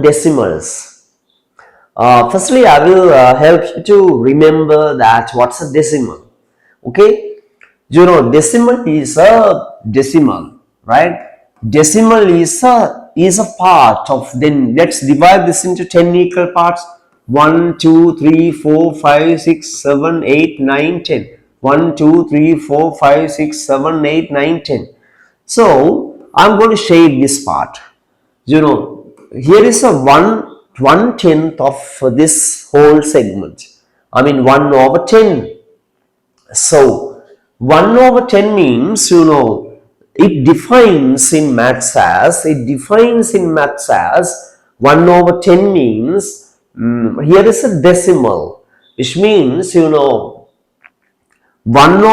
the decimals. Firstly, I will help you to remember that what's a decimal. Okay, decimal is a decimal, right? Decimal is a part of, then let's divide this into 10 equal parts. 1 2 3 4 5 6 7 8 9 10. 1 2 3 4 5 6 7 8 9 10. So I'm going to shade this part. Here is a 1/10 of this whole segment. I mean 1 over 10. So 1 over 10 means, it defines in maths as 1 over 10 means, here is a decimal, which means, 1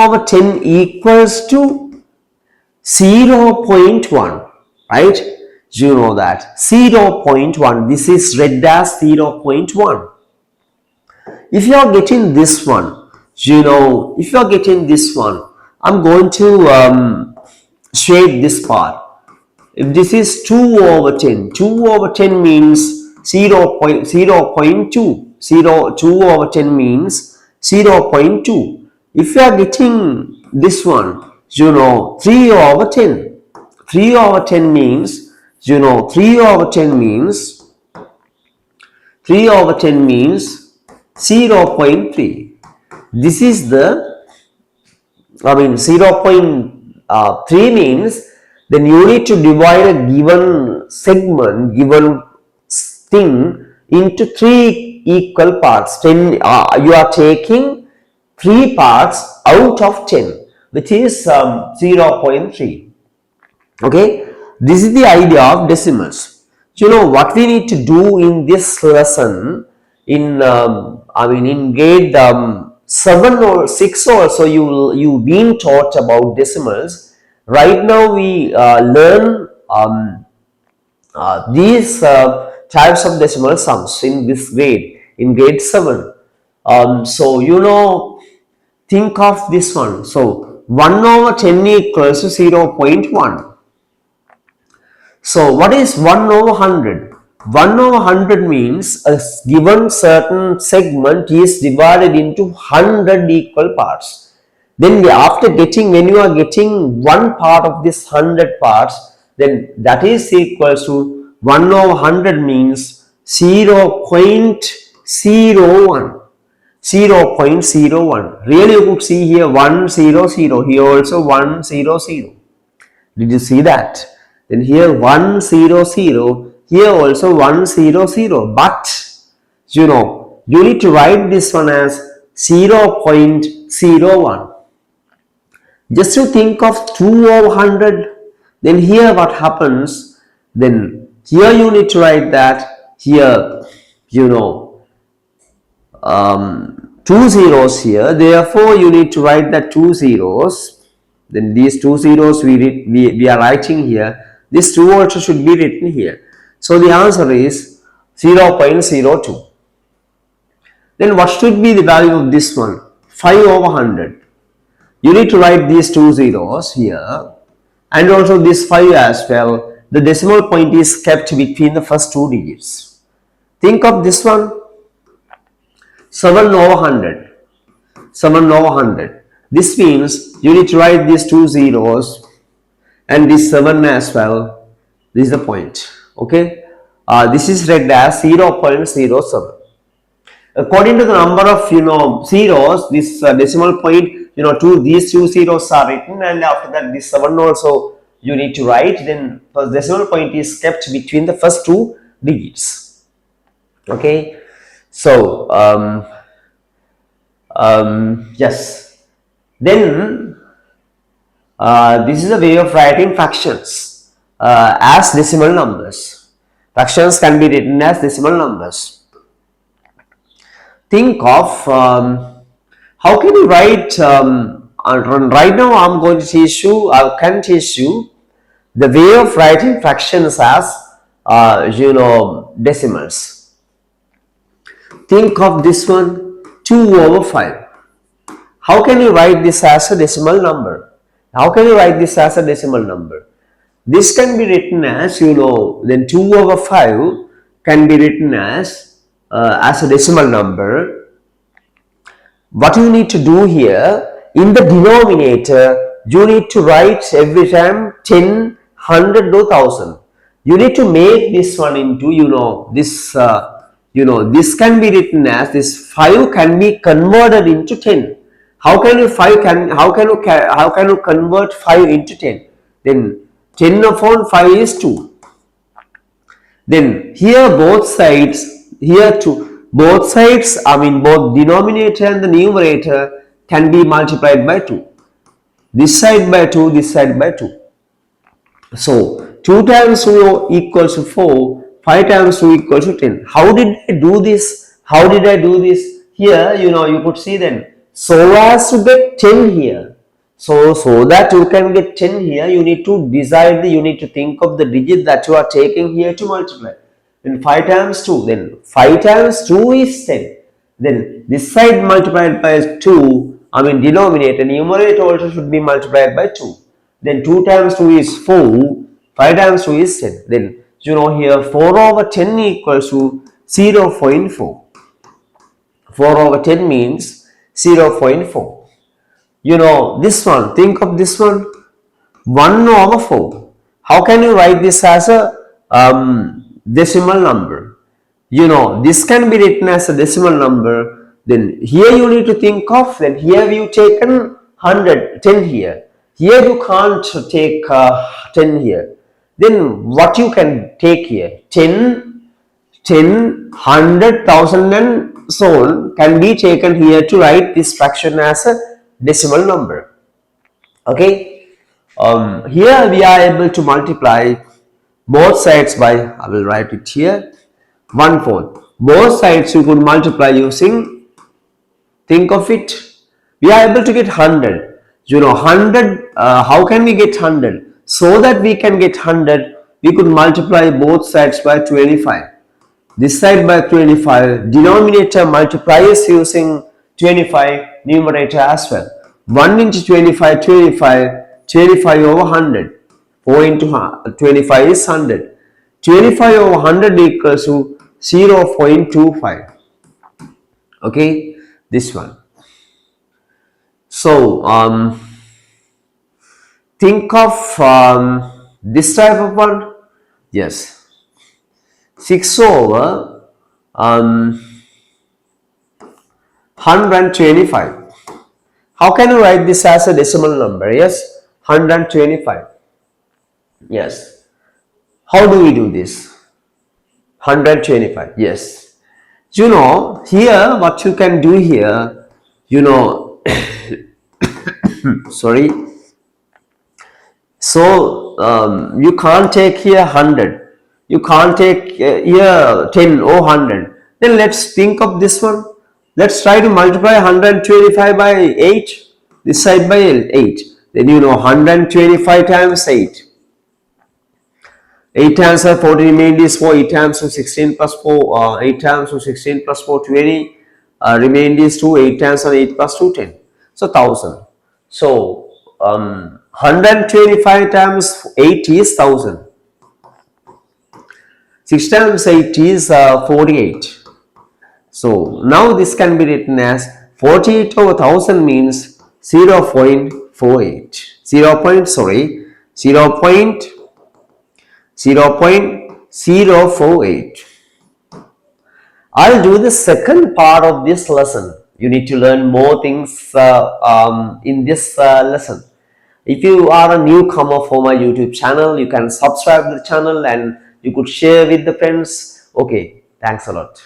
over 10 equals to 0.1, right? You know that 0.1, this is read as 0.1. If you are getting this one, if you are getting this one, I'm going to shade this part. If this is 2 over 10, 2 over 10 means 0.2. 2 over 10 means 0.2. If you are getting this one, 3 over 10. 3 over 10 means, 3 over 10 means 0.3. This is the, 0.3 means, then you need to divide a given segment, given thing into 3 equal parts. 10, you are taking 3 parts out of 10, which is 0.3. Okay, this is the idea of decimals. What we need to do in this lesson, in grade 7 or 6 also, you've been taught about decimals. Right now we learn these types of decimal sums in this grade, in grade 7. So think of this one. So 1 over 10 equals to 0.1. So what is 1 over 100? 1 over 100 means a given certain segment is divided into 100 equal parts. Then when you are getting one part of this 100 parts, then that is equals to 1 over 100 means 0.01. 0.01. Really, you could see here 100, here also 100. Did you see that? Then here 100, here also 100. But you need to write this one as 0.01. Just to think of 2 over 100. Then here what happens? Then here you need to write that here, 2 zeros here. Therefore, you need to write that 2 zeros. Then these 2 zeros we are writing here. This 2 also should be written here. So the answer is 0.02. Then what should be the value of this one? 5 over 100. You need to write these 2 zeros here and also this 5 as well. The decimal point is kept between the first 2 digits. Think of this one. 7 over 100. 7 over 100. This means you need to write these 2 zeros and this 7 as well. This is the point. Okay. This is read as 0.07. According to the number of zeros, this decimal point, these 2 zeros are written, and after that this 7 also you need to write. Then the decimal point is kept between the first 2 digits. Okay. So yes. Then this is a way of writing fractions as decimal numbers. Fractions can be written as decimal numbers. Think of how can you write. Right now, I'm going to teach you. I can teach you the way of writing fractions as decimals. Think of this one, 2 over 5. How can you write this as a decimal number? How can you write this as a decimal number? This can be written as, then 2 over 5 can be written as a decimal number. What you need to do here, in the denominator, you need to write every time 10, 100 or 1000. You need to make this one into, this, this can be written as, this 5 can be converted into 10. How can you convert 5 into 10? Then 10 upon 5 is 2. Then here both sides, both denominator and the numerator can be multiplied by 2. This side by 2, this side by 2. So 2 times 2 equals to 4, 5 times 2 equals to 10. How did I do this? Here, you could see then, so as to get 10 here. So that you can get 10 here, you need to think of the digit that you are taking here to multiply. Then 5 times 2, then 5 times 2 is 10. Then this side multiplied by 2, denominator, numerator also should be multiplied by 2. Then 2 times 2 is 4, 5 times 2 is 10. Then, here 4 over 10 equals to 0.4. 4 over 10 means 0.4. This one, think of this one, 1 over 4. How can you write this as a decimal number? This can be written as a decimal number. Then here you need to think of, then here you taken 100, 10 here. Here you can't take 10 here. Then what you can take here? 10, 100, 1000 and so on can be taken here to write this fraction as a decimal number. Okay. Here we are able to multiply both sides by, I will write it here, 1/4. Both sides you could multiply using, think of it, we are able to get 100. 100, how can we get 100? So that we can get 100, we could multiply both sides by 25. This side by 25, denominator multiplies using 25, numerator as well. 1 into 25, 25 over 100. 4 into 25 is 100. 25 over 100 equals to 0.25. Okay, this one. So, think of this type of one. Yes. 6 over 125. How can you write this as a decimal number? Yes, 125. Yes. How do we do this? 125. Yes. Here what you can do here, sorry. So you can't take here 100. You can't take here 10 or 100. Then let's think of this one. Let's try to multiply 125 by 8. This side by 8. Then 125 times 8. 8 times 40 remainder is 4. 8 times 16 plus 4. 8 times 16 plus 4 20. Remainder is 2. 8 times 8 plus 2 10. So 1000. So 125 times 8 is 1000. 6 times 8 is 48. So now this can be written as 48 over 1000 means 0.48. 0.048. I'll do the second part of this lesson. You need to learn more things in this lesson. If you are a newcomer for my YouTube channel, you can subscribe to the channel and you could share with the friends. Okay, thanks a lot.